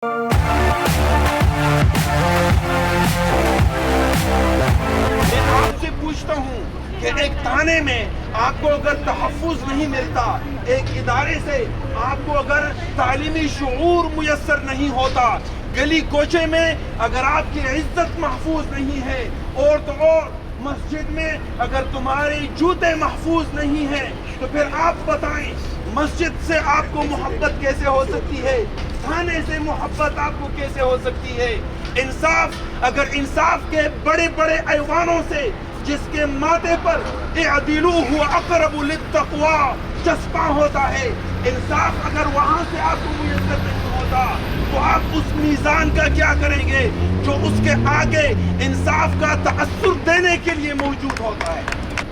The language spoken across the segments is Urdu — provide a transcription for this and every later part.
میں آپ سے پوچھتا ہوں کہ ایک تانے میں آپ کو اگر تحفظ نہیں ملتا، ایک ادارے سے آپ کو اگر تعلیمی شعور میسر نہیں ہوتا، گلی کوچے میں اگر آپ کی عزت محفوظ نہیں ہے، اور تو اور مسجد میں اگر تمہارے جوتے محفوظ نہیں ہیں، تو پھر آپ بتائیں مسجد سے آپ کو محبت کیسے ہو سکتی ہے؟ تھانے سے محبت آپ کو کیسے ہو سکتی ہے؟ انصاف، اگر انصاف کے بڑے بڑے ایوانوں سے جس کے ماتھے پر اعدلوا اقرب للتقوی چسپاں ہوتا ہے، انصاف اگر وہاں سے آپ کو میسر نہیں ہوتا تو آپ اس میزان کا کیا کریں گے جو اس کے آگے انصاف کا تأثر دینے کے لیے موجود ہوتا ہے؟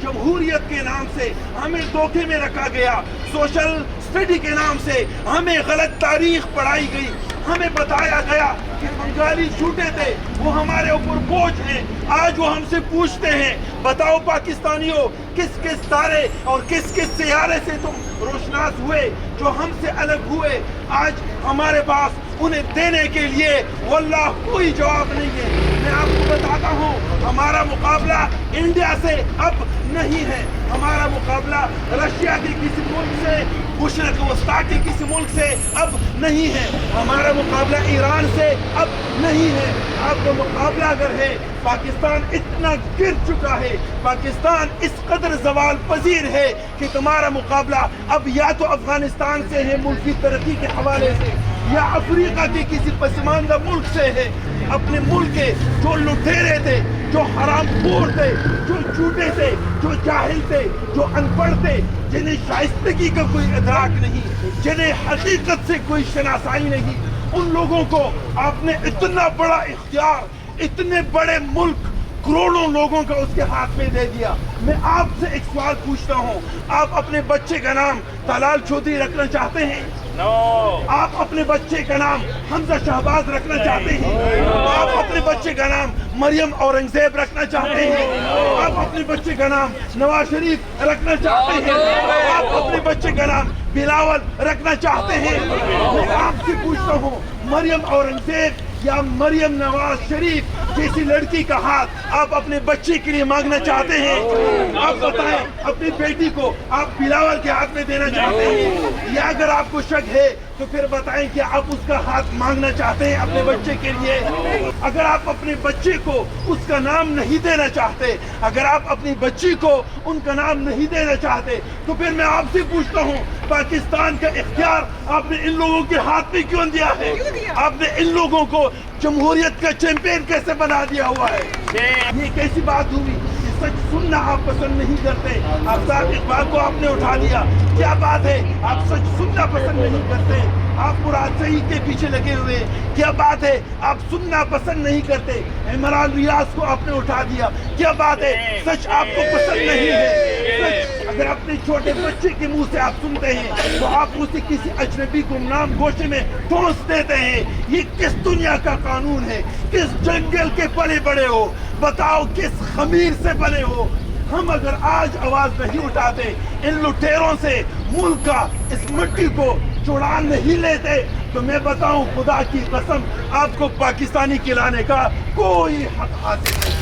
جمہوریت کے نام سے ہمیں دھوکے میں رکھا گیا، سوشل اسٹڈی کے نام سے ہمیں غلط تاریخ پڑھائی گئی، ہمیں بتایا گیا کہ بنگالی جھوٹے تھے، وہ ہمارے اوپر بوجھ ہیں۔ آج وہ ہم سے پوچھتے ہیں بتاؤ پاکستانیوں کس کس تارے اور کس کس سیارے سے تم روشناس ہوئے جو ہم سے الگ ہوئے؟ آج ہمارے پاس انہیں دینے کے لیے واللہ کوئی جواب نہیں ہے۔ میں آپ کو بتاتا ہوں ہمارا مقابلہ انڈیا سے اب نہیں ہے، ہمارا مقابلہ رشیا کے کسی ملک سے، مشرق وسطیٰ کے کسی ملک سے اب نہیں ہے، ہمارا مقابلہ ایران سے اب نہیں ہے۔ آپ کا مقابلہ اگر ہے، پاکستان اتنا گر چکا ہے، پاکستان اس قدر زوال پذیر ہے کہ تمہارا مقابلہ اب یا تو افغانستان سے ہے ملکی ترقی کے حوالے سے، یا افریقہ کے کسی پسماندہ ملک سے ہے۔ اپنے ملک کے جو لٹیرے تھے، جو حرام خور تھے، جو جھوٹے تھے، جو جاہل تھے، جو ان پڑھ تھے، جنہیں شائستگی کا کوئی ادراک نہیں، جنہیں حقیقت سے کوئی شناسائی نہیں، ان لوگوں کو آپ نے اتنا بڑا اختیار، اتنے بڑے ملک، کروڑوں لوگوں کا اس کے ہاتھ میں دے دیا۔ میں آپ سے ایک سوال پوچھتا ہوں، آپ اپنے بچے کا نام طلال چودھری رکھنا چاہتے ہیں؟ آپ اپنے بچے کا نام حمزہ شہباز رکھنا چاہتے ہیں؟ آپ اپنے بچے کا نام مریم اورنگزیب رکھنا چاہتے ہیں؟ آپ اپنے بچے کا نام نواز شریف رکھنا چاہتے ہیں؟ آپ اپنے بچے کا نام بلاول رکھنا چاہتے ہیں؟ میں آپ سے پوچھتا ہوں، مریم اورنگزیب یا مریم نواز شریف جیسی لڑکی کا ہاتھ آپ اپنے بچے کے لیے مانگنا چاہتے ہیں؟ آپ بتائیں اپنی بیٹی کو آپ بلاول کے ہاتھ میں دینا چاہتے ہیں؟ یا اگر آپ کو شک ہے تو پھر بتائیں کہ آپ اس کا ہاتھ مانگنا چاہتے ہیں اپنے بچے کے لیے؟ اگر آپ اپنے بچے کو اس کا نام نہیں دینا چاہتے، اگر آپ اپنی بچی کو ان کا نام نہیں دینا چاہتے، تو پھر میں آپ سے پوچھتا ہوں پاکستان کا اختیار آپ نے ان لوگوں کے ہاتھ میں کیوں دیا ہے؟ آپ نے ان لوگوں کو جمہوریت کا چیمپئن کیسے بنا دیا ہوا ہے؟ یہ کیسی بات ہوئی؟ سچ سننا آپ پسند نہیں کرتے، آفتاب اقبال کو آپ نے اٹھا دیا، کیا بات ہے؟ آپ سچ سننا پسند نہیں کرتے، آپ مراد سعید کے پیچھے لگے ہوئے، کیا بات ہے؟ آپ سننا پسند نہیں کرتے، عمران ریاض کو آپ نے اٹھا دیا، کیا بات ہے؟ سچ آپ کو پسند نہیں ہے۔ سچ اگر اپنے چھوٹے بچے کے منہ سے آپ سنتے ہیں تو آپ اسے کسی اجنبی کو نام گوشے میں ٹھونس دیتے ہیں۔ یہ کس دنیا کا قانون ہے؟ کس جنگل کے پلے بڑے ہو؟ بتاؤ کس خمیر سے بنے ہو؟ ہم اگر آج آواز نہیں اٹھاتے، ان لٹیروں سے ملک کا اس مٹی کو چڑا نہیں لیتے، تو میں بتاؤں خدا کی قسم آپ کو پاکستانی کھلانے کا کوئی حق حاصل نہیں۔